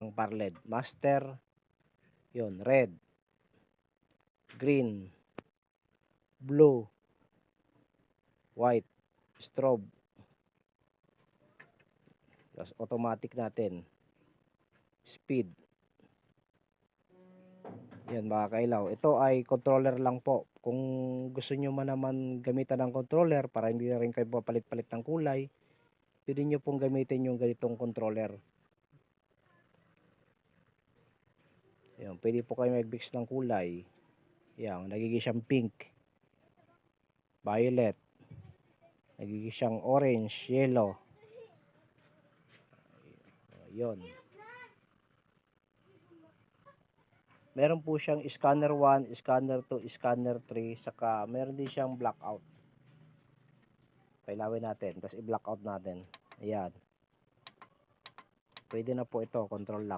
Ang par LED. Master, yun, red, green, blue, white, strobe. Tapos automatic natin. Speed. Yan mga kailaw. Ito ay controller lang po. Kung gusto nyo man naman gamitan ng controller para hindi na rin kayo papalit-palit ng kulay, pwede nyo pong gamitin yung ganitong controller. Yan, pwede po kayo mag-mix ng kulay. Yan, nagiging siyang pink, violet, nagiging siyang orange, yellow. Yun. Meron po siyang scanner 1, scanner 2, scanner 3, saka meron din siyang blackout. Pailawin natin, tapos i-blackout natin. Ayan. Pwede na po ito, control lock.